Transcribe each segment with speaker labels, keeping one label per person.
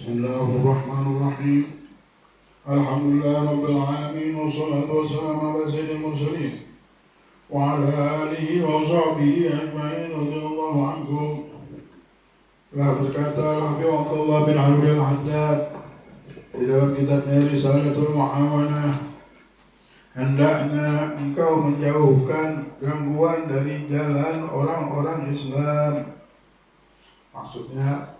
Speaker 1: Bismillahirrahmanirrahim. Alhamdulillah Rabbil Alamin. Wassalatu wassalamu ala sayyidil mursalin wa ala alihi wa sahbihi ajma'in radhiyallahu anhum. Telah berkata Habib Abdullah bin Arabi al-Haddad di dalam kitabnya Risalatul Mu'awanah, hendaknya engkau menjauhkan gangguan dari jalan orang-orang Islam. Maksudnya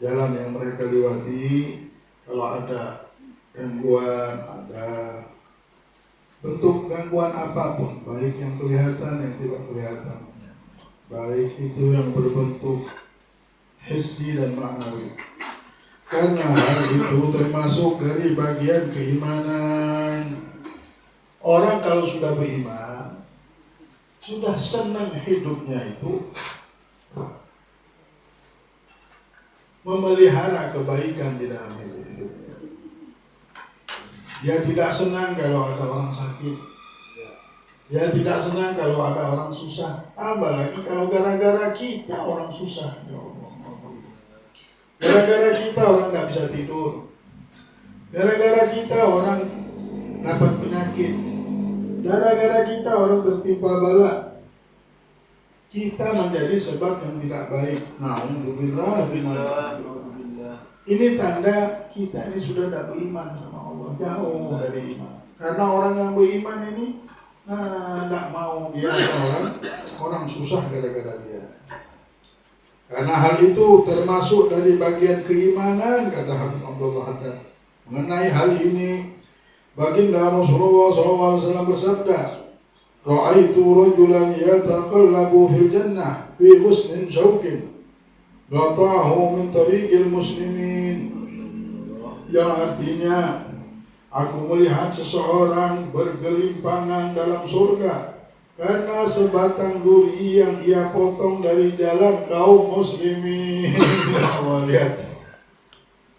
Speaker 1: jalan yang mereka lewati, kalau ada gangguan, ada bentuk gangguan apapun, baik yang kelihatan, yang tidak kelihatan, baik itu yang berbentuk hissi dan ma'nawi, karena hal itu termasuk dari bagian keimanan. Orang kalau sudah beriman, sudah senang hidupnya itu memelihara kebaikan di dalam hidupnya. Dia tidak senang kalau ada orang sakit. Dia tidak senang kalau ada orang susah. Apalagi kalau gara-gara kita orang susah. Ya Allah. Gara-gara kita orang tidak bisa tidur. Gara-gara kita orang dapat penyakit. Gara-gara kita orang tertimpa bala. Kita menjadi sebab yang tidak baik. Na'udzubillah. Ini tanda kita ini sudah tidak beriman sama Allah, jauh dari iman. Karena orang yang beriman ini tidak mau dia orang susah gara-gara dia. Karena hal itu termasuk dari bagian keimanan, kata Habib Abdullah Haddad. Mengenai hal ini, baginda Rasulullah SAW bersabda, Ra'aitu rajulan yataqallabu fil jannah fi husnin syaukin gata'ahu min tariqil muslimin. Yang artinya, aku melihat seseorang bergelimpangan dalam surga karena sebatang duri yang ia potong dari jalan kaum muslimin. Lihat,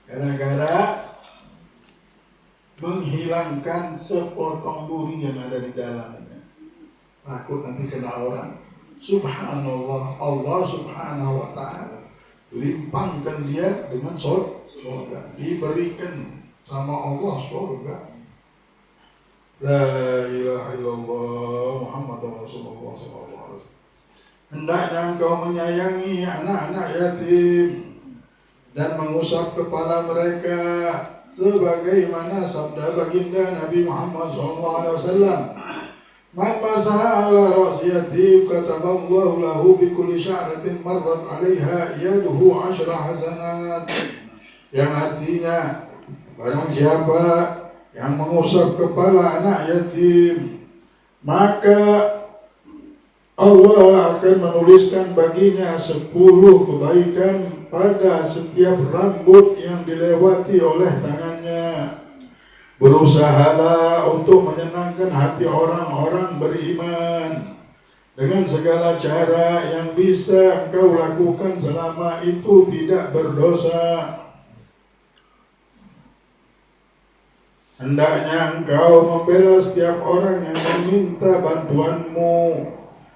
Speaker 1: gara-gara menghilangkan sepotong duri yang ada di jalannya, takut nanti kena orang. Subhanallah, Allah subhanahu wa ta'ala limpahkan dia dengan surga, diberikan sama Allah surga. La ilaha illallah Muhammadur Rasulullah SAW. Hendaknya engkau menyayangi anak-anak yatim dan mengusap kepala mereka, sebagaimana sabda baginda Nabi Muhammad SAW, Man masaha ala ra'si yatim kataballahu lahu bi kulli sya'ratin marrat 'alaiha yaduhu 'ashra hasanat. Yang artinya, barang siapa yang mengusap kepala anak yatim, maka Allah akan menuliskan baginya 10 kebaikan pada setiap rambut yang dilewati oleh tangannya. Berusahalah untuk menyenangkan hati orang-orang beriman dengan segala cara yang bisa engkau lakukan selama itu tidak berdosa. Hendaknya engkau membela setiap orang yang meminta bantuanmu,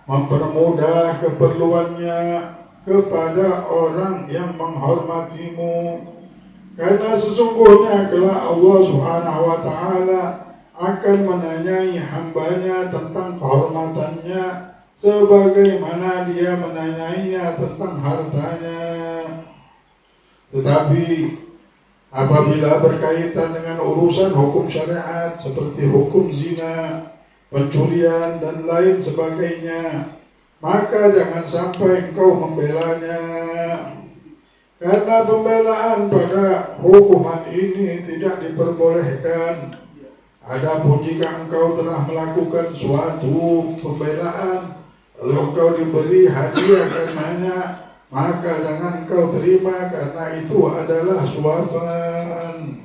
Speaker 1: mempermudah keperluannya kepada orang yang menghormatimu. Karena sesungguhnya kelak Allah subhanahu wa ta'ala akan menanyai hambanya tentang kehormatannya sebagaimana dia menanyainya tentang hartanya. Tetapi apabila berkaitan dengan urusan hukum syariat seperti hukum zina, pencurian dan lain sebagainya, maka jangan sampai engkau membelanya. Karena pembelaan pada hukuman ini tidak diperbolehkan. Adapun jika engkau telah melakukan suatu pembelaan lalu engkau diberi hadiah karenanya, maka jangan engkau terima karena itu adalah suapan.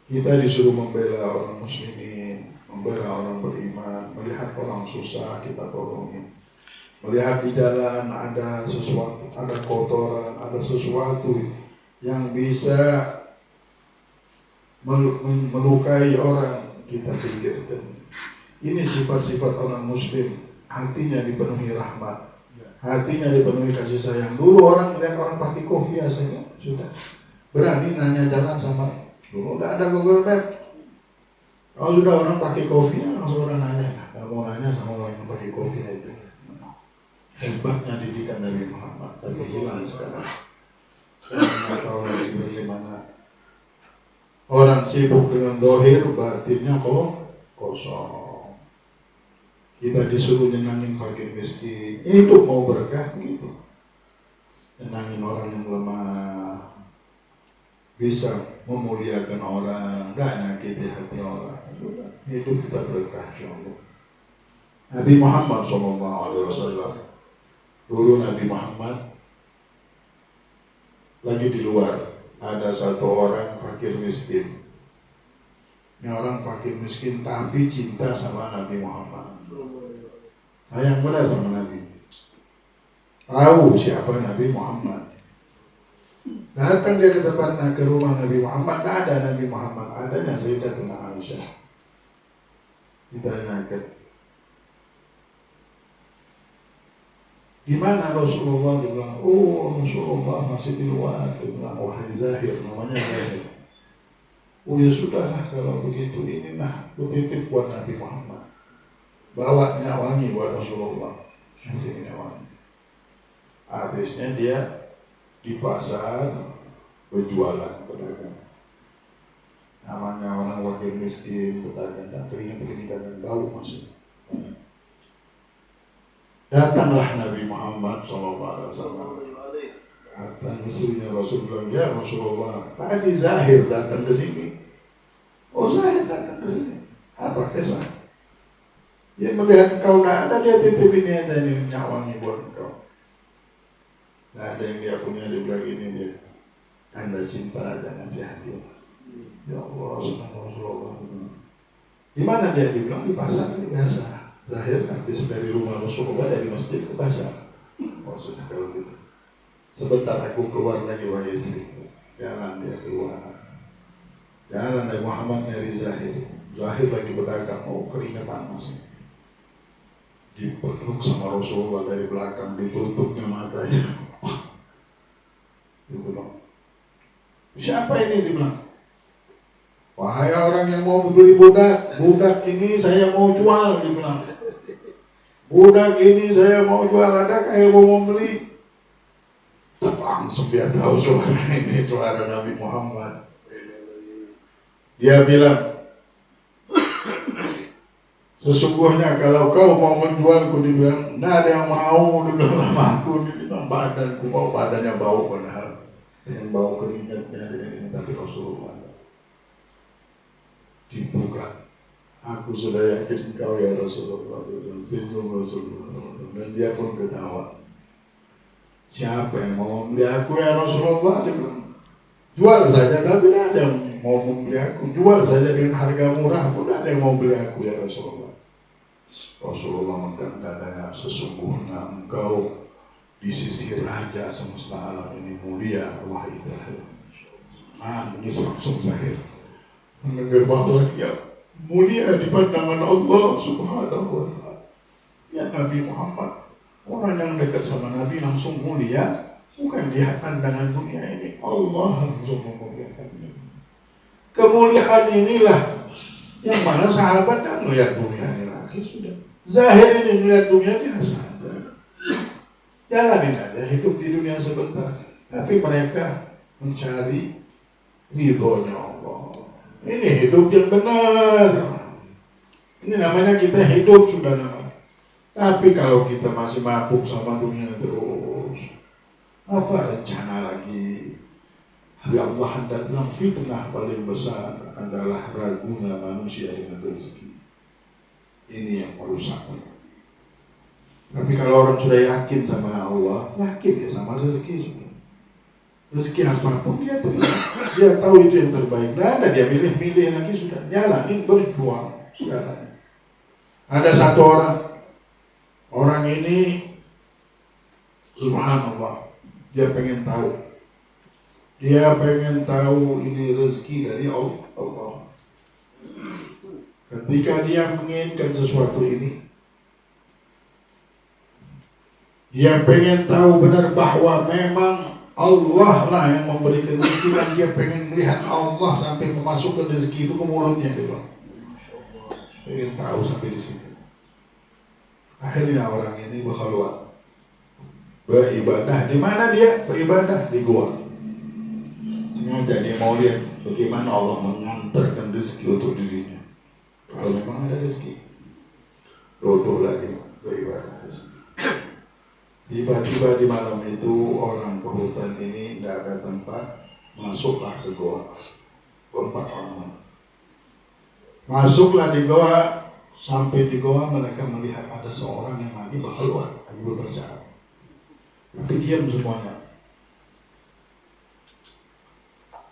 Speaker 1: Kita disuruh membela orang muslimin, membela orang beriman, melihat orang susah kita tolongin. Melihat di jalan ada sesuatu, ada kotoran, ada sesuatu yang bisa melukai orang, kita pikirkan. Ini sifat-sifat orang muslim, hatinya dipenuhi rahmat, Hatinya dipenuhi kasih sayang. Dulu orang melihat orang pakai kopi aja sudah berani nanya jalan sama. Dulu udah ada Google Map. Kalau sudah orang pakai kopi, langsung orang nanya. Kalau mau nanya sama orang yang pakai kopi itu. Hebatnya didikan Nabi Muhammad, tapi hilang sekarang. Sekarang nggak tahu lagi bagaimana. Orang sibuk dengan dohir, batinnya kosong. Kita disuruh nyenangin fakir miskin, hidup mau berkah gitu. Nyenangin orang yang lemah, bisa memuliakan orang, gak nyakiti hati orang. Hidup kita berkah, insyaallah. Nabi Muhammad SAW. Dulu Nabi Muhammad lagi di luar, ada satu orang fakir miskin. Ini orang fakir miskin tapi cinta sama Nabi Muhammad. Sayang benar sama Nabi. Tahu siapa Nabi Muhammad. Datang dia ke tempat ke rumah Nabi Muhammad, tidak ada Nabi Muhammad, adanya Sayyidatuna Aisyah. Ditanyakan, di mana Rasulullah? Dia bilang, oh Rasulullah masih di luar. Dia bilang, wahai Zahir, namanya Zahir. Oh ya sudahlah kalau begitu, ini nah kutitip buat Nabi Muhammad. Bawa wangi buat Rasulullah. Kasih wangi. Habisnya dia di pasar berjualan pedagang. Namanya orang wakil miskin, pedagang dan keringat dan bau masuk. Datanglah Nabi Muhammad SAW. Datang istrinya Rasulullah, ya Rasulullah, tadi Zahir datang ke sini. Oh Zahir datang ke sini. Apa kisah? Dia melihat engkau tidak ada, dia titip ini aja nih nyawangi buat engkau. Tidak ada yang dia punya, dia bilang ini dia. Anda cinta jangan hati. Ya Allah, Rasulullah. Di mana dia dibilang? Di pasar ini biasa. Zahir habis dari rumah Rasulullah, dari masjid ke pasar. Oh sudah kalau gitu. Sebentar aku keluar lagi wahai istri. Jalan dia keluar. Jalan Nabi Muhammad dari Zahir. Zahir lagi berdagang, oh keringetan masih. Dipeluk sama Rasulullah dari belakang, ditutupnya matanya. Dia bilang, siapa ini? Dia bilang, wahai orang yang mau membeli budak, budak ini saya mau jual. Dia bilang, budak ini saya mau jual, ada yang mau membeli? Langsung dia tahu suara ini suara Nabi Muhammad. Dia bilang, sesungguhnya kalau kau mau menjualku, dia bilang, nah ada yang mau, dia bilang sama aku, dia bilang badanku bau, badannya bau padahal yang bau keringatnya dia ini, tapi Rasulullah dibuka. Aku sudah yakin kau ya Rasulullah. Senyum Rasulullah. Dan dia pun ketawa. Siapa yang mau membeli aku ya Rasulullah? Dia bilang, jual saja, tapi tidak ada yang mau membeli aku. Jual saja dengan harga murah pun tidak ada yang mau beli aku ya Rasulullah. Rasulullah mengangkat dadanya, sesungguhnya engkau di sisi Raja semesta alam ini mulia, wahai Zahir. Nangis langsung Zahir. Mendengar bahwa dia mulia di pandangan Allah Subhanahu wa ta'ala. Ya Nabi Muhammad, orang yang dekat sama Nabi langsung mulia, bukan lihat pandangan dunia ini, Allah langsung memuliakannya. Kemuliaan inilah yang mana sahabat tak melihat dunia ini lagi sudah. Zahir ini melihat dunia biasa saja. Jalanin aja hidup di dunia sebentar, tapi mereka mencari ridhonya Allah. Ini hidup yang benar. Ini namanya kita hidup sudah nama. Tapi kalau kita masih mabuk sama dunia terus, apa rencana lagi? Ya Allah hendak bilang fitnah paling besar adalah ragunya manusia dengan rezeki. Ini yang merusak. Tapi kalau orang sudah yakin sama Allah, yakin ya sama rezeki sudah. Rezeki apapun dia tahu itu yang terbaik. Tidak ada dia milih-milih lagi, sudah jalanin, berjuang sudah. Ada satu orang ini subhanallah, dia pengen tahu ini rezeki dari Allah. Ketika dia menginginkan sesuatu ini, Dia pengen tahu benar bahwa memang Allah lah yang memberikan rezeki, dan dia pengen melihat Allah sampai memasukkan rezeki itu ke mulutnya. Dia bilang, pengen tahu sampai di situ. Akhirnya orang ini berkhulwat, beribadah. Di mana dia beribadah? Di gua. Sengaja dia mau lihat bagaimana Allah mengantarkan rezeki untuk dirinya. Kalau memang ada rezeki, duduk lagi beribadah. Tiba-tiba di malam itu orang ke hutan ini tidak ada tempat, masuklah ke goa. Berempat orang masuklah di goa. Sampai di goa mereka melihat ada seorang yang lagi berkhulwat, lagi berbicara, tapi diam semuanya,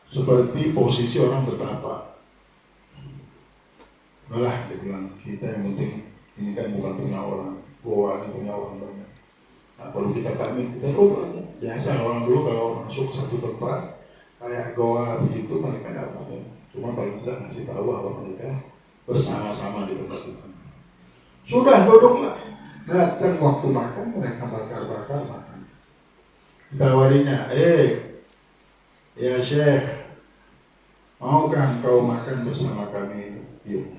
Speaker 1: seperti posisi orang bertapa. Malah dia bilang, kita yang penting ini kan bukan punya orang, goa ini punya orang banyak. Nah, perlu kita pamit, kita aja. Biasa orang dulu kalau masuk satu tempat kayak goa begitu, mereka tidak apa-apa. Cuma paling tidak ngasih tahu bahwa mereka bersama-sama di tempat itu. Sudah duduklah. Datang waktu makan, mereka bakar-bakar makan. Tawarinya, ya Syekh, maukah kau makan bersama kami? Yuk.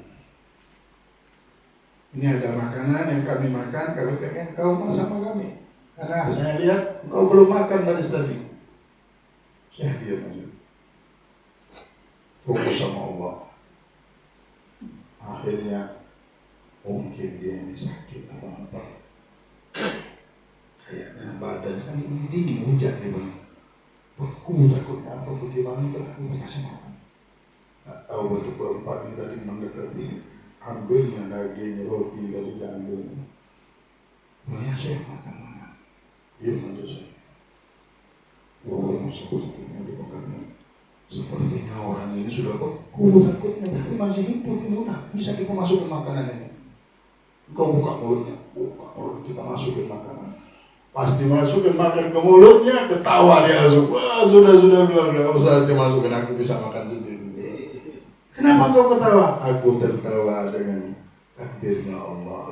Speaker 1: Ini ada makanan yang kami makan, kami pengen kau bersama kami. Karena saya lihat kau belum makan dari tadi. Syekh diam aja. Fokus sama Allah. Akhirnya mungkin dia ini sakit apa-apa. Kayaknya badan kan ini dingin, hujan nih bang. Aku takutnya apa bagaimana kalau aku kasih makan. Tak tahu betul berempat ini tadi mendekati, ambilnya daging roti dari diambil. Ya saya makan. Dia menurut saya. Sepertinya dimakan. Sepertinya orang ini sudah beku takutnya, tapi masih hidup ini udah bisa kita masukkan makanan ini. Kau buka mulutnya, kita masukin makanan. Pas dimasukin makan ke mulutnya, ketawa dia langsung. Wah, sudah bilang, gak usah dimasukin, aku bisa makan sendiri. Kenapa kau ketawa? Aku tertawa dengan takdirnya Allah.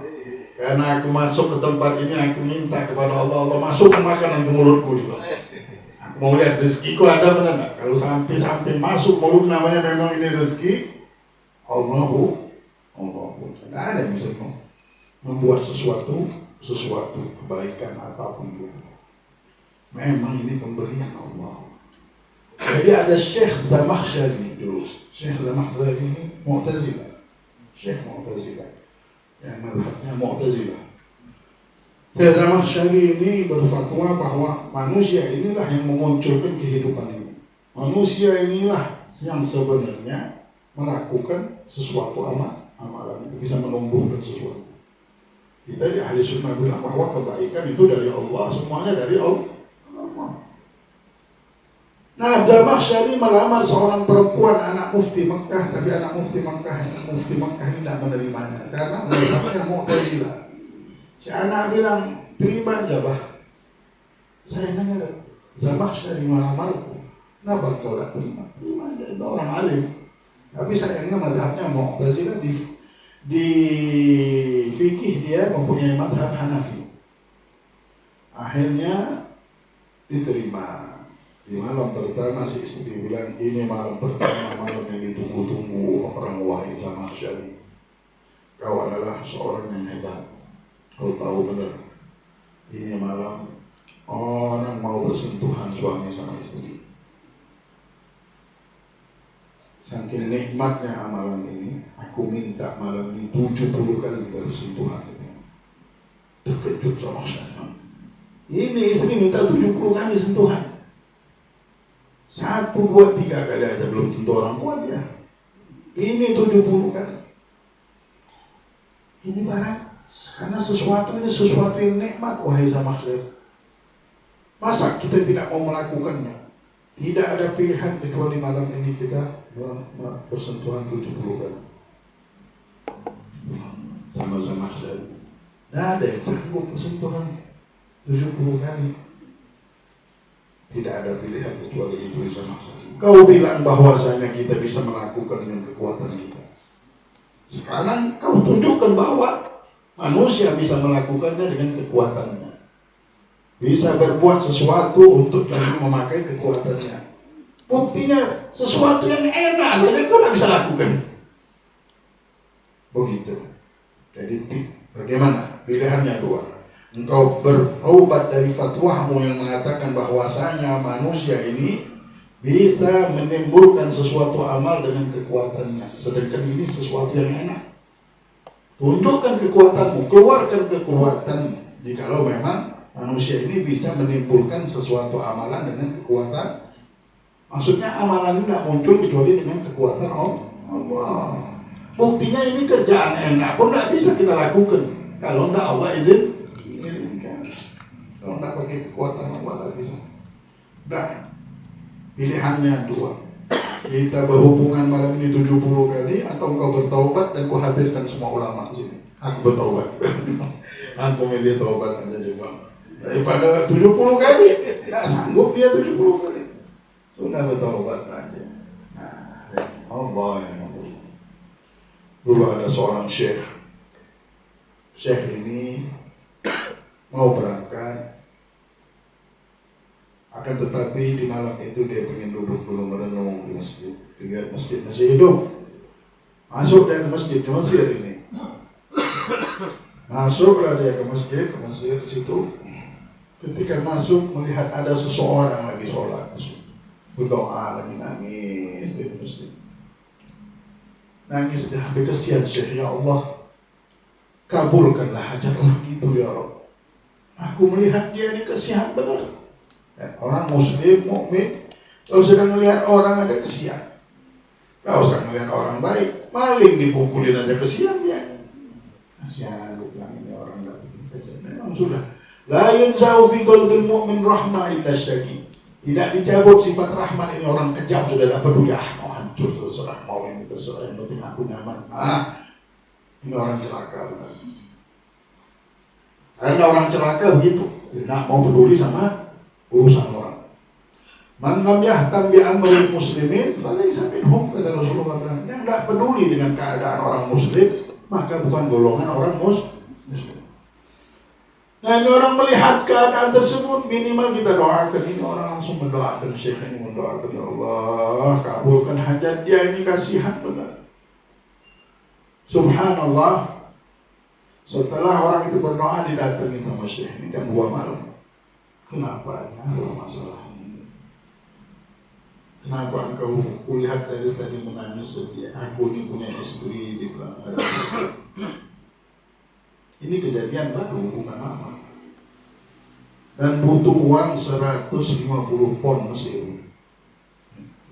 Speaker 1: Karena aku masuk ke tempat ini, aku minta kepada Allah, Allah masukkan makanan ke mulutku. Aku mau lihat rezekiku ada benar tak? Kalau sampai masuk mulut namanya memang ini rezeki, Allahu. Tidak ada yang bisa membuat sesuatu kebaikan apapun itu. Memang ini pemberian Allah. Jadi ada Syekh Zamakhsyari dulu. Syekh Zamakhsyari ini Mu'tazilah. Syekh Mu'tazilah. Yang mazhabnya Mu'tazilah. Syekh Zamakhsyari ini berfatwa bahwa manusia inilah yang memunculkan kehidupan ini. Manusia inilah yang sebenarnya melakukan sesuatu amalan itu bisa menumbuhkan sesuatu. Kita di ahli sunnah bilang bahwa kebaikan itu dari Allah, semuanya dari Allah. Nah, Zamakhsyari melamar seorang perempuan anak mufti Mekah, tapi anak mufti Mekah ini tidak menerimanya karena mazhabnya Mu'tazilah. Si anak bilang, terima aja bah. Saya nanya, Zamakhsyari melamarku, kenapa kau tidak terima? Terima aja, itu orang alim. Tapi sayangnya mazhabnya Mu'tazilah di fikih dia mempunyai mazhab Hanafi. Akhirnya diterima. Di malam pertama si istri bilang, ini malam pertama, malam yang ditunggu-tunggu orang wahai Zamakhsyari. Kau adalah seorang yang hebat. Kau tahu benar. Ini malam orang mau bersentuhan suami sama istri. Saking nikmatnya amalan ini, aku minta malam ini 70 kali bersentuhan ini. Terkejut sama saya. Ini istri minta 70 kali sentuhan. 1, 2, 3 kali aja belum tentu orang kuat ya. Ini 70 kali. Ini barang karena sesuatu yang nikmat, wahai Zamakhsyari. Masa kita tidak mau melakukannya? Tidak ada pilihan kecuali malam ini kita bersentuhan 70 kali sama Zamakhsyari. Tidak ada yang sanggup bersentuhan 70 kali. Tidak ada pilihan kecuali itu Zamakhsyari. Kau bilang bahwasanya kita bisa melakukan dengan kekuatan kita. Sekarang kau tunjukkan bahwa manusia bisa melakukannya dengan kekuatannya. bisa berbuat sesuatu untuk jangan memakai kekuatannya. Buktinya sesuatu yang enak saja kau tidak bisa lakukan. Begitu. Jadi bagaimana? Pilihannya dua. Engkau bertaubat dari fatwamu yang mengatakan bahwasanya manusia ini bisa menimbulkan sesuatu amal dengan kekuatannya, sedangkan ini sesuatu yang enak. Tunjukkan kekuatanmu, keluarkan kekuatanmu. Jikalau memang manusia ini bisa menimbulkan sesuatu amalan dengan kekuatan, maksudnya amalan ini tidak muncul kecuali dengan kekuatan Allah. Buktinya ini kerjaan enak pun tidak bisa kita lakukan kalau tidak Allah izinkan. Kalau tidak pakai kekuatan Allah tidak bisa. Nah, pilihannya dua. Kita berhubungan malam ini 70 kali atau engkau bertaubat dan ku hadirkan semua ulama di sini. Aku bertaubat. Aku milih taubat aja juga. Daripada 70 kali, tidak sanggup dia 70 kali. Sudah bertaubat aja. Nah, Allah yang memberi. Dulu ada seorang syekh. Syekh ini mau berangkat, akan tetapi di malam itu dia ingin duduk dulu merenung di masjid. Lihat masjid masih hidup. Masuk dia ke masjid di Mesir ini. Masuklah dia ke masjid di situ. Ketika masuk melihat ada seseorang lagi sholat, berdoa lagi nangis di masjid. Nangis dia hampir kesian Syekh, ya Allah, kabulkanlah hajat orang itu ya Rabb. Aku melihat dia ini kesian benar. Orang muslim, mukmin, kalau sedang melihat orang ada kesian. Kalau sedang melihat orang baik, maling dipukulin aja kesian dia. Kesian, bilang ini orang enggak bikin kesian. Memang sudah. La yunzau fi qalbil mu'min rahmah illa syaqi. Tidak dicabut sifat rahmat ini orang kejam sudah tak peduli. Mau hancur terserah, mau ini terserah, yang penting aku nyaman. Ini orang celaka. Karena orang celaka begitu, tidak mau peduli sama urusan orang. Man lam yahtam bi amril muslimin falaysa minhum, kata Rasulullah SAW. Yang tidak peduli dengan keadaan orang muslim, maka bukan golongan orang muslim. Nah, ini orang melihat keadaan tersebut, minimal kita doakan. Ini orang langsung mendoakan Syekh ini, mendoakan, ya Allah, kabulkan hajat dia ini, kasihan benar. Subhanallah, setelah orang itu berdoa didatangi sama Syekh ini jam 2 malam. Kenapa? Apa masalah ini? Kenapa engkau kulihat dari tadi menangis sedih? Aku ini punya istri di belakang. Ini kejadian baru, bukan lama. Dan butuh uang 150 pon Mesir.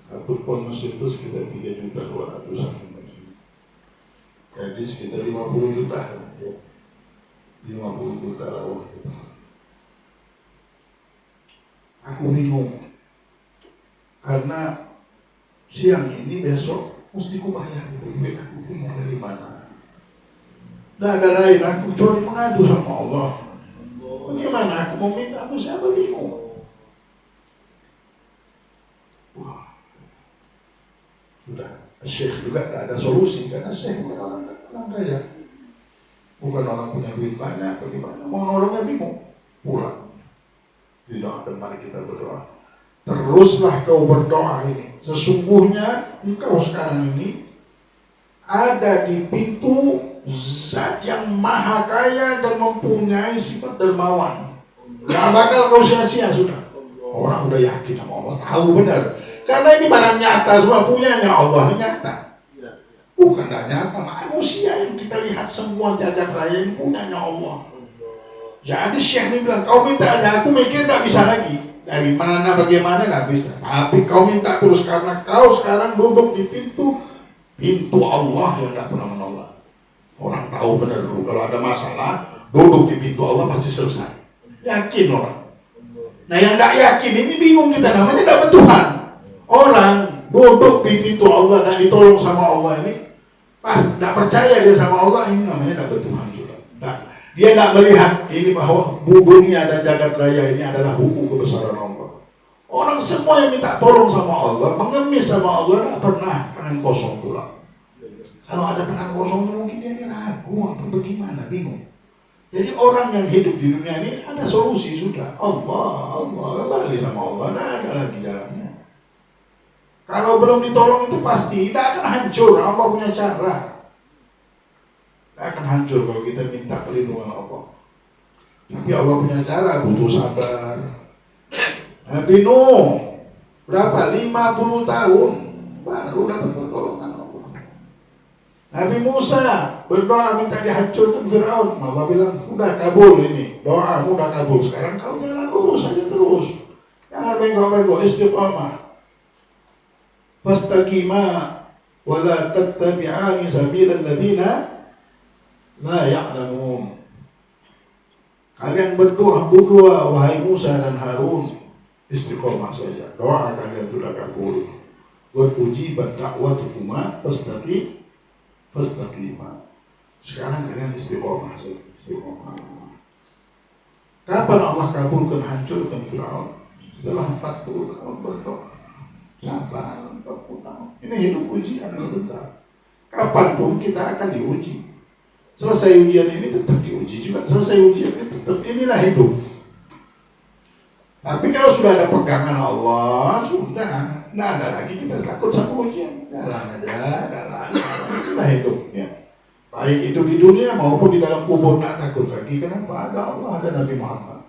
Speaker 1: 1 pon Mesir itu sekitar 3.200.000. Jadi sekitar 50 juta. 50 juta lah waktu itu. Aku bingung. Karena siang ini besok mesti ku bayar itu. Aku bingung dari mana. Tidak ada lain, aku cuma mengadu sama Allah. Bagaimana aku mau minta, aku siapa bingung. Wah, sudah, Syekh juga tidak ada solusi karena Syekh bukan orang kaya, bukan orang punya duit banyak. Bagaimana mau nolongnya bingung. Pulang. Tidak, dan mari kita berdoa. Teruslah kau berdoa ini. Sesungguhnya engkau sekarang ini ada di pintu Zat yang maha kaya dan mempunyai sifat dermawan. Gak bakal kau sia-sia sudah. Orang udah yakin sama Allah, tahu benar. Karena ini barang nyata, semua punyanya Allah, nyata. Bukan gak nyata, manusia yang kita lihat semua jagat raya ini punyanya Allah. Jadi Syekh ini bilang, kau minta aja, aku mikir gak bisa lagi. Dari mana, bagaimana gak bisa. Tapi kau minta terus karena kau sekarang duduk di pintu Allah yang gak pernah menolak. Orang tahu benar dulu kalau ada masalah duduk di pintu Allah pasti selesai. Yakin orang. Nah yang tidak yakin ini bingung kita, namanya dapat Tuhan. Orang duduk di pintu Allah dan ditolong sama Allah ini pas tidak percaya dia sama Allah, ini namanya dapat Tuhan juga. Nah, dia tidak melihat ini bahwa dunia dan jagat raya ini adalah hukum kebesaran Allah. Orang semua yang minta tolong sama Allah, mengemis sama Allah, tidak pernah tangan kosong pulang. Kalau ada tangan kosong mungkin dia ragu atau bagaimana, bingung. Jadi orang yang hidup di dunia ini ada solusi sudah. Allah kembali sama Allah, tidak ada lagi jalannya. Kalau belum ditolong itu pasti tidak akan hancur. Allah punya cara. Tidak akan hancur kalau kita minta perlindungan Allah. Tapi Allah punya cara, butuh sabar. Nabi Nuh berapa? 50 tahun baru dapat pertolongan Allah. Nabi Musa berdoa minta dihancurkan Fir'aun. Allah bilang, udah kabul ini, doamu udah kabul. Sekarang kau jalan lurus saja terus. Jangan bengkok-bengkok, istiqamah. Fastaqima wa la tattabi'ani sabilal ladzina la ya'lamun. Kalian berdua, wahai Musa dan Harun, istiqamah saja. Doa kalian sudah kabul. Wa tujibat da'watukuma fastaqima. Sekarang kalian istiqamah saja. Istiqamah. Kapan Allah kabulkan hancurkan Fir'aun? Setelah 40 tahun berdoa. Sabar 40 tahun. Ini hidup ujian sebentar. Kapanpun kita akan diuji. Selesai ujian ini tetap diuji juga. Selesai ujian ini tetap, inilah hidup. Tapi kalau sudah ada pegangan Allah, sudah tidak ada lagi kita takut sama ujian. Jalan aja, jalan. Inilah hidup. Ya. Baik itu di dunia maupun di dalam kubur, tidak takut lagi. Kenapa? Ada Allah, ada Nabi Muhammad.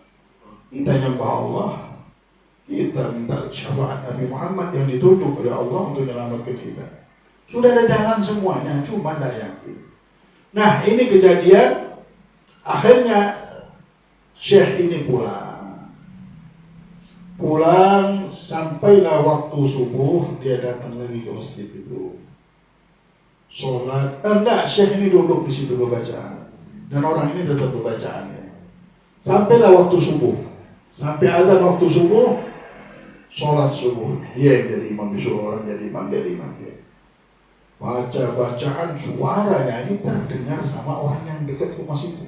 Speaker 1: Kita nyembah Allah. Kita minta syafaat Nabi Muhammad yang ditunjuk oleh Allah untuk menyelamatkan kita. Sudah ada jalan semuanya, cuma tidak yakin. Nah, ini kejadian. Akhirnya Syekh ini pulang sampailah waktu subuh, dia datang lagi ke masjid itu. Sholat, Syekh ini duduk di situ berbacaan. Dan orang ini tetap berbacaannya. Sampailah waktu subuh. Sampai azan waktu subuh, sholat subuh. Dia yang jadi imam, disuruh orang jadi imam, jadi imam dia. Baca bacaan suaranya ini terdengar sama orang yang dekat rumah situ.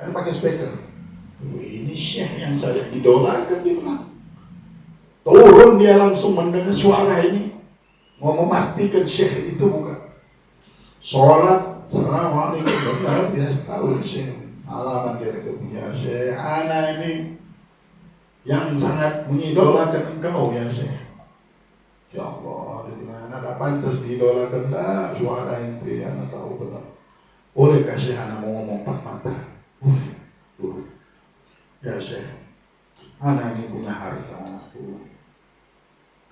Speaker 1: Kan pakai speaker. Ini Syekh yang saya idolakan di belakang. Turun dia langsung mendengar suara ini. Mau memastikan Syekh itu bukan. Sholat, assalamualaikum. Benar, dia tahu Syekh. Alamat dia ketemu Syekh. Ana ini yang sangat mengidolakan engkau ya Syekh. Ya Allah, anak tak pantas diidolakan dah. Suara itu ya, anak tahu benar. Bolehkah Syekh anak mau ngomong 4 mata? Ya Syekh, anak ini punya harta.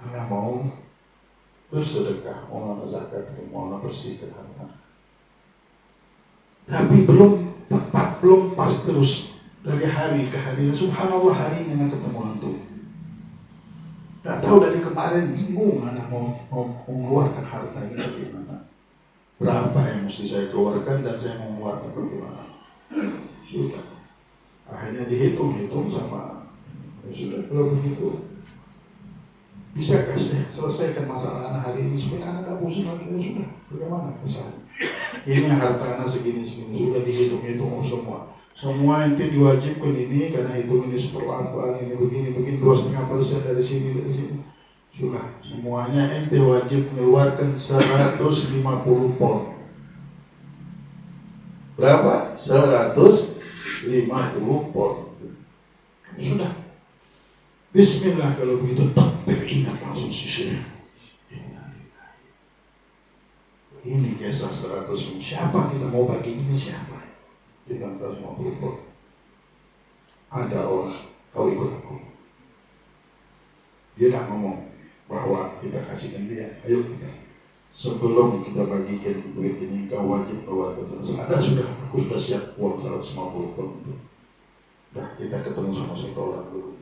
Speaker 1: Anak mau bersedekah, mau zakat, mau bersihkan harta. Tapi belum tepat, belum pas terus. Dari hari ke hari, subhanallah hari ini anak ketemu hantu. Tidak tahu dari kemarin bingung anak mau mengeluarkan harta ini bagaimana. Berapa yang mesti saya keluarkan dan saya mau mengeluarkan bagaimana. Sudah. Akhirnya dihitung sama. Sudah, kalau begitu bisa kasih selesaikan masalah anak hari ini supaya anak tidak pusing lagi. Sudah, bagaimana kesalahan. Ini harta anak segini sudah dihitung semua. Semua ente diwajibkan ini karena hitung ini seperlakuan ini begini 2,5% dari sini. Sudah, semuanya ente wajib mengeluarkan 150 pon. Berapa? 150 pon. Sudah. Bismillah kalau begitu takbir, ingat langsung sisir. Ini kisah 100. Siapa kita mau bagi ini siapa? Kita 150 pon. Ada orang, kau ikut aku. Dia tak ngomong bahwa kita kasihkan dia. Ayo kita. Sebelum kita bagikan duit ini, kau wajib keluarkan. Ada sudah, aku sudah siap uang 150 pon itu. Dah kita ketemu sama satu orang dulu.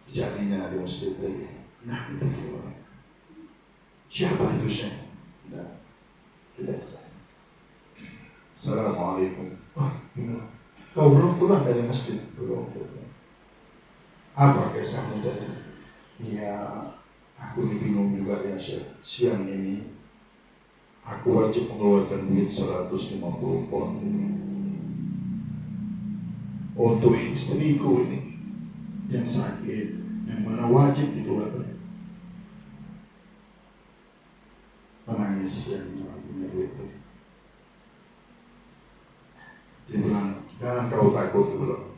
Speaker 1: Jadinya di masjid tadi. Nah itu dia. Siapa itu Syekh? Nah, kita kesana. Assalamualaikum. Kau belum pulang dari masjid? Belum. Apa kisahmu tadi? Ya, aku bingung juga ya Syekh. Siang ini aku wajib mengeluarkan duit 150 pon untuk istriku ini yang sakit, yang mana wajib dikeluarkan. Menangis yang punya duit itu. Dia bilang, Jangan kau takut dulu.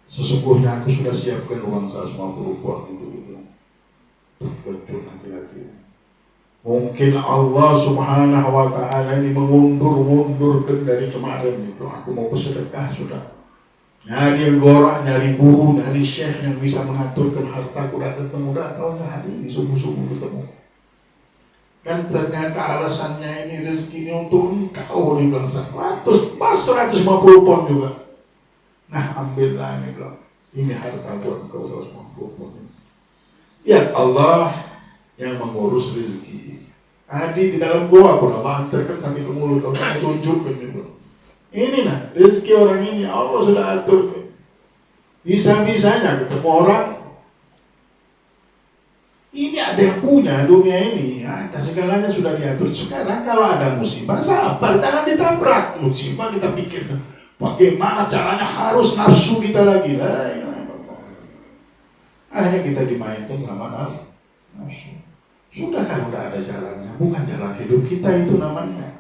Speaker 1: Sesungguhnya aku sudah siapkan uang 150 buat itu. Terkejut laki-laki. Mungkin Allah Subhanahu wa ta'ala ini mengundur-undurkan dari kemarin itu. Aku mau bersedekah sudah. Nyari gorak, nyari guru, nyari syekh yang bisa mengaturkan hartaku. Udah ketemu, tahu hari ini subuh-subuh ketemu. Dan ternyata alasannya ini rezeki ini untuk engkau, dibilang 150 pon juga. Nah, ambillah ini bilang. Ini harta buat engkau 150 pon. Ya Allah yang mengurus rezeki. Tadi di dalam gua pun Allah antarkan kami ke mulut, Allah tunjukkan gitu. Ini nah rezeki orang ini Allah sudah atur. Bisa-bisanya ketemu orang ini ada yang punya dunia ini, ada segalanya sudah diatur. Sekarang kalau ada musibah, sabar, jangan ditabrak. Musibah kita pikir, bagaimana caranya harus nafsu kita lagi. Akhirnya kita dimainkan sama nafsu. Sudah kan udah ada jalannya, bukan jalan hidup kita itu namanya.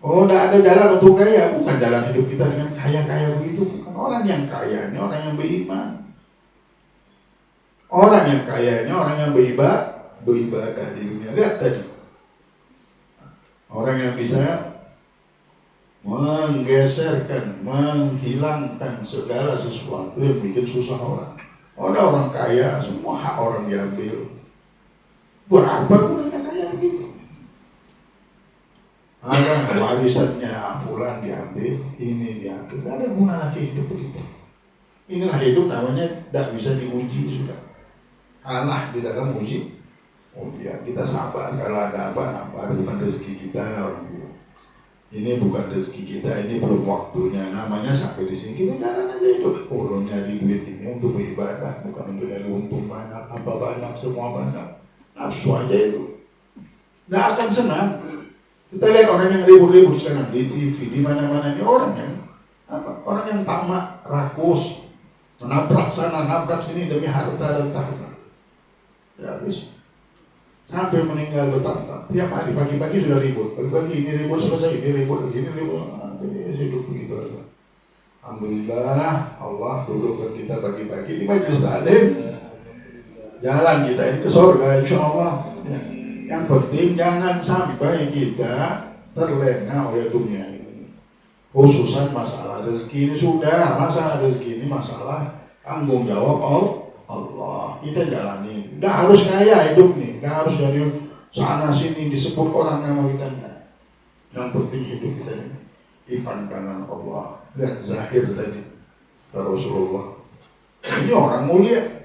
Speaker 1: Oh, udah ada jalan untuk kaya, bukan jalan hidup kita dengan kaya-kaya begitu. Bukan orang yang kaya ini orang yang beriman. Orang yang kaya ini orang yang beribadah di dunia. Lihat tadi, orang yang bisa menggeserkan, menghilangkan segala sesuatu yang bikin susah orang. Ada orang kaya, semua hak orang diambil. Buat apa gunanya kaya begitu? Ada warisannya fulan diambil, ini diambil. Tidak ada guna lagi hidup begitu. Inilah hidup namanya tidak bisa diuji sudah. Allah di dalam uji. Oh ya, kita sabar. Kalau ada apa-apa, bukan rezeki kita orang itu. Ini bukan rezeki kita, ini belum waktunya. Namanya sampai di sini kita jalan aja itu. Kalau nyari duit ini untuk beribadah, bukan untuk nyari untung banyak, apa banyak, semua banyak. Nafsu aja itu. Nggak akan senang. Kita lihat orang yang ribut-ribut sekarang di TV, di mana-mana ini orang yang apa? Orang yang tamak, rakus, menabrak sana, nabrak sini demi harta dan tahta. Ya habis. Sampai meninggal bertahun-tahun. Tiap hari pagi-pagi sudah ribut. Pagi-pagi ini ribut selesai, ini ribut, ini ribut. Hidup begitu aja. Alhamdulillah Allah dudukkan kita pagi-pagi di majelis taklim. Jalan kita ini ke surga insyaallah. Ya. Yang penting jangan sampai kita terlena oleh dunia ini. Khususan masalah rezeki ini sudah. Masalah rezeki ini masalah tanggung jawab Allah. Kita jalani. Tidak harus kaya hidup nih. Tidak harus dari sana sini disebut orang nama kita. Yang penting hidup kita ini di pandangan Allah. Lihat Zahir tadi Rasulullah. Ini orang mulia.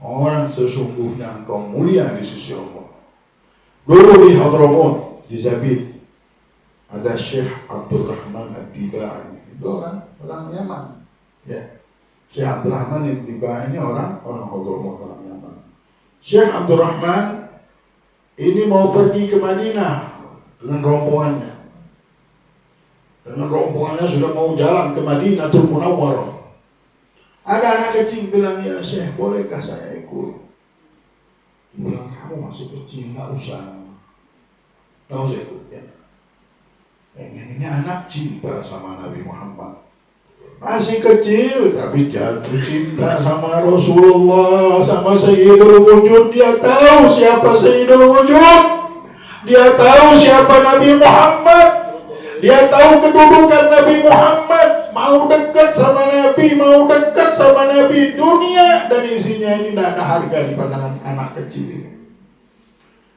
Speaker 1: Orang sesungguhnya engkau mulia di sisi Allah. Dulu di Hadramaut, di Zabid, ada Syekh Abdul Rahman Ad-Dibai. Itu orang Yaman. Ya. Syekh Abdul Rahman Ad-Dibai ini orang Hadramaut, orang Yaman. Syekh Abdul Rahman ini mau pergi ke Madinah dengan rombongannya. Dengan rombongannya sudah mau jalan ke Madinatul Munawwarah. Ada anak kecil bilang, ya Syekh, bolehkah saya ikut? Bilang, kamu masih kecil, nggak usah. Nggak usah ikut ya. Ini anak cinta sama Nabi Muhammad. Masih kecil, tapi jatuh cinta sama Rasulullah, sama Sayyidul Wujud. Dia tahu siapa Sayyidul Wujud. Dia tahu siapa Nabi Muhammad. Dia tahu kedudukan Nabi Muhammad. Mau dekat sama Nabi, mau dekat sama Nabi. Dunia dan isinya ini tidak ada harga di pandangan anak kecil ini.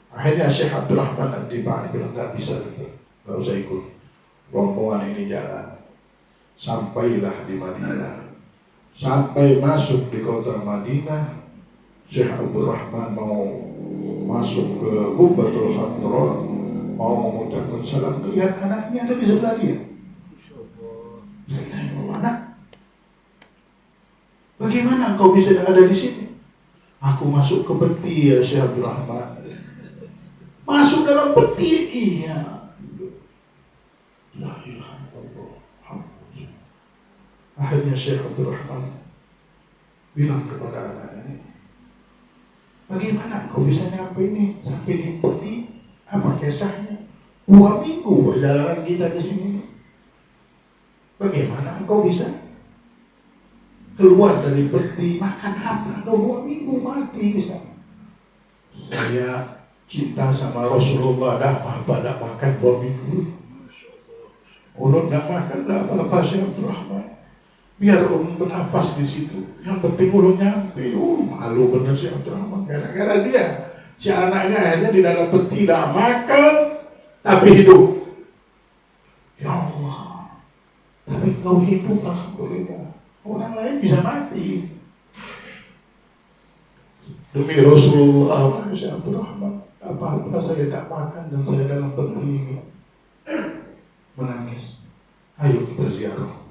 Speaker 1: Akhirnya Syekh Abdul Rahman Ad-Dibai bilang, nggak bisa, nggak usah ikut. Rombongan ini jalan. Sampailah di Madinah. Sampai masuk di kota Madinah, Syekh Abdul Rahman mau masuk ke Qubbatul Hadra, mau mengucapkan salam. Lihat anaknya ada di sebelah dia. Anak, bagaimana engkau bisa ada di sini? Aku masuk ke peti ya Syekh Abdul Rahman. Masuk dalam peti, iya. La ilaha illallah. Akhirnya Syekh Abdul Rahman bilang kepada anaknya, bagaimana engkau bisa nyampe ini sampai di peti? Apa kisahnya? 2 minggu perjalanan kita ke sini. Bagaimana engkau bisa keluar dari peti, makan apa? Engkau 2 minggu mati bisa. Saya cinta sama Rasulullah, dah apa-apa, dah makan 2 minggu. Ulun dah makan, dah apa-apa, Syekh Abdul Rahman. Biar ulun bernapas di situ. Yang penting ulun nyampe. Malu bener Syekh Abdul Rahman. Gara-gara dia, si anaknya akhirnya di dalam peti, dah makan, tapi hidup. Ya Allah. Tapi kau hidup, alhamdulillah. Orang lain bisa mati. Demi Rasulullah, Syekh Abdul Rahman, apa-apa saya tak makan dan saya dalam peti ini menangis. Ayo kita ziarah.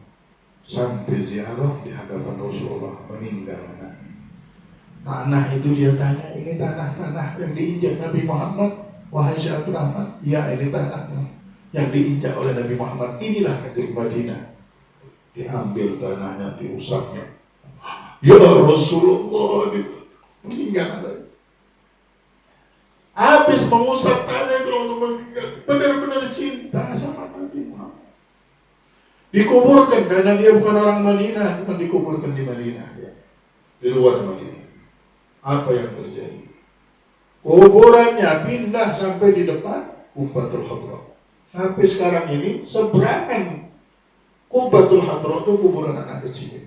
Speaker 1: Sampai ziarah di hadapan Rasulullah, meninggal anaknya. Tanah itu dia tanya, ini tanah-tanah yang diinjak Nabi Muhammad. Wahai Syekh Abdul Rahman, ya ini tanahnya yang diinjak oleh Nabi Muhammad. Inilah ketika Madinah. Diambil tanahnya, diusapnya. Ya Rasulullah, meninggal anaknya. Habis mengusap tanah itu untuk meninggal. Benar-benar cinta sama Nabi Muhammad. Dikuburkan karena dia bukan orang Madinah, cuma dikuburkan di Madinah, ya. Di luar Madinah. Apa yang terjadi? Kuburannya pindah sampai di depan Qubbatul Hadra. Sampai sekarang ini seberangan Qubbatul Hadra itu kuburan anak kecil.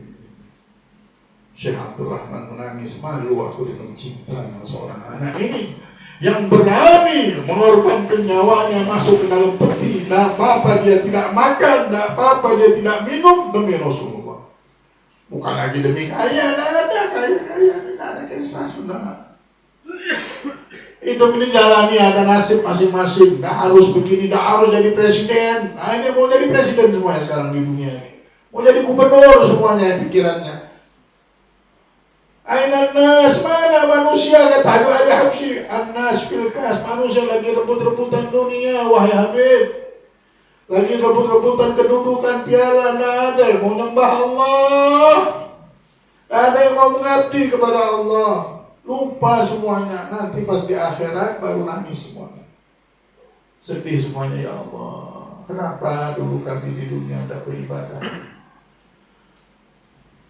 Speaker 1: Syekh Abdul Rahman menangis, malu aku dengan cinta dengan seorang anak ini yang berani mengorbankan nyawanya masuk ke dalam peti. Tidak apa-apa dia tidak makan, tidak apa-apa dia tidak minum demi Rasulullah. Bukan lagi demi kaya, tidak ada kaya-kaya, tidak ada kisah sudah. Hidup ini jalani, ada nasib masing-masing. Tidak harus begini, tidak harus jadi presiden. Nah, ini mau jadi presiden semuanya sekarang di dunia ini. Mau jadi gubernur semuanya pikirannya. Aina nas, mana manusia, kata Habib Ali Habsyi. An-nas fil kas, manusia lagi rebut-rebutan dunia, wahai Habib. Lagi rebut-rebutan kedudukan piala, tidak ada yang mau nyembah Allah. Tidak ada yang mau mengabdi kepada Allah. Lupa semuanya, nanti pas di akhirat baru nangis semuanya. Sedih semuanya, ya Allah. Kenapa dulu kami di dunia tidak beribadah?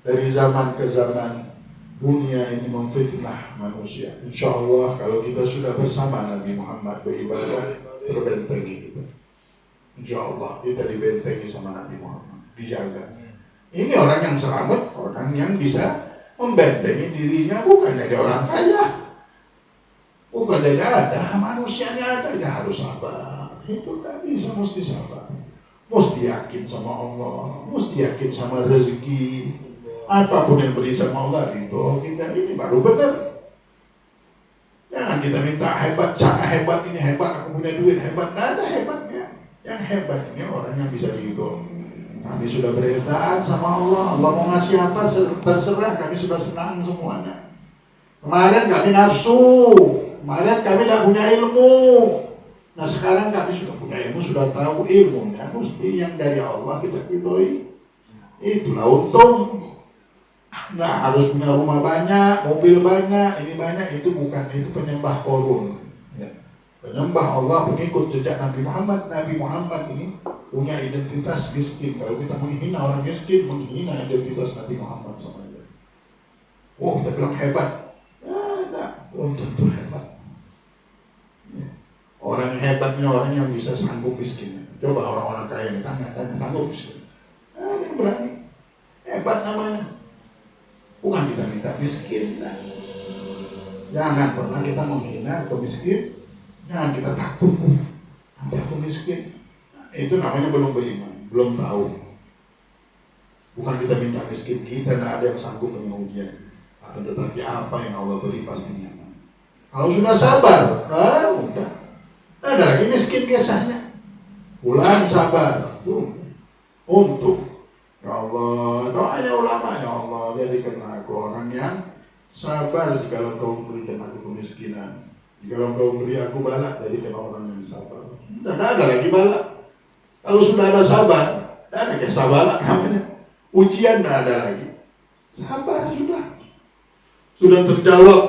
Speaker 1: Dari zaman ke zaman, dunia ini memfitnah manusia. Insya Allah kalau kita sudah bersama Nabi Muhammad beribadah, terbentengi kita. Insya Allah kita dibentengi sama Nabi Muhammad, dijaga. Ini orang yang selamat, orang yang bisa membentengi dirinya, bukan jadi orang kaya, bukan jadi ada, manusianya ada, ya harus sabar. Itu tak bisa, mesti sabar, mesti yakin sama Allah, mesti yakin sama rezeki. Apapun yang beri sama Allah itu kita ini baru benar. Jangan kita minta hebat, cara hebat ini hebat, aku punya duit hebat, nggak ada hebatnya. Yang hebat ini orang yang bisa ridho. Kami sudah beritaat sama Allah. Allah mau ngasih apa terserah, kami sudah senang semuanya. Kemarin kami nafsu, kemarin kami tidak punya ilmu. Nah sekarang kami sudah punya ilmu, sudah tahu ilmunya. Mesti yang dari Allah kita ridhoi. Itulah untung. Nah harus punya rumah banyak, mobil banyak, ini banyak, itu bukan, itu penyembah korun. Penyembah Allah pengikut jejak Nabi Muhammad. Nabi Muhammad ini punya identitas miskin. Kalau kita menghina orang miskin, menghina identitas Nabi Muhammad SAW. Oh, kita bilang hebat. Nah, belum tentu hebat. Orang yang hebatnya orang yang bisa sanggup miskin. Coba orang-orang kaya ini tanya sanggup miskin. Ada yang berani. Hebat namanya. Bukan kita minta miskin. Nah. Jangan pernah kita menghina atau miskin. Jangan kita takut, nanti aku miskin. Itu namanya belum beriman, belum tahu. Bukan kita minta miskin, kita tidak ada yang sanggup dengan ujian. Akan tetapi apa yang Allah beri pasti nyaman. Kalau sudah sabar, udah. Tidak ada lagi miskin biasanya. Bulan sabar, untuk ya Allah, doanya ulama, ya Allah, jadikan aku orang yang sabar jika Engkau berikan aku kemiskinan. Jika Engkau beri aku balak, jadikan orang yang sabar. Tidak ada lagi balak. Kalau sudah ada sabar, tidak ada kisah balak namanya. Ujian tidak ada lagi. Sabar sudah. Sudah terjawab.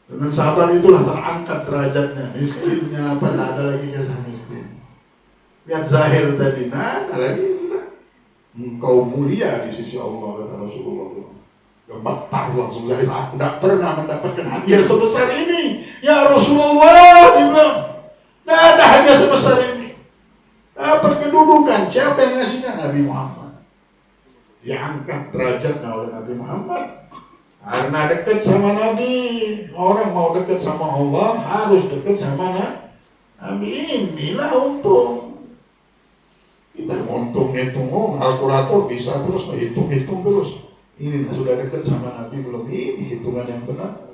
Speaker 1: Dengan sabar itulah terangkat derajatnya. Miskinnya apa? Tidak ada lagi kisah miskin. Lihat Zahir tadi, tidak ada lagi sudah. engkau mulia di sisi Allah, kata Rasulullah. Gemetar langsung Zaid, aku tidak pernah mendapatkan hadiah sebesar ini. Ya Rasulullah, dia bilang, tidak ada hadiah sebesar ini. Dapat kedudukan, siapa yang ngasihnya? Nabi Muhammad. Diangkat derajatnya oleh Nabi Muhammad. Karena dekat sama Nabi. Orang mau dekat sama Allah harus dekat sama Nabi. Inilah untung. Kita untung-hitung, kalkulator bisa terus menghitung-hitung terus. Ini sudah dekat sama Nabi belum? Ini hitungan yang benar.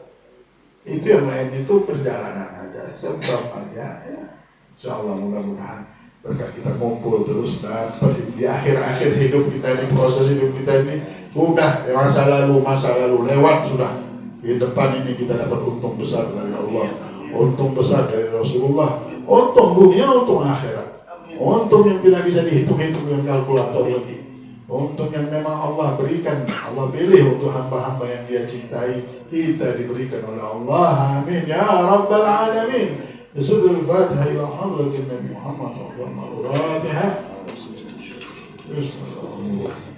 Speaker 1: Itu yang lain itu perjalanan aja, sebab aja ya. Insyaallah mudah-mudahan berkat kita kumpul terus dan di akhir-akhir hidup kita ini, proses hidup kita ini sudah masa lalu lewat sudah. Di depan ini kita dapat untung besar dari Allah, untung besar dari Rasulullah, untung dunia, untung akhirat, untung yang tidak bisa dihitung-hitung dengan kalkulator lagi. Untung yang memang Allah berikan, Allah pilih untuk hamba-hamba yang Dia cintai, kita diberikan oleh Allah. Amin ya Rabbal Alamin. Bismillahil Fatihah ila hadratin Nabi Muhammad sallallahu alaihi wasallam. Bismillahirrahmanirrahim.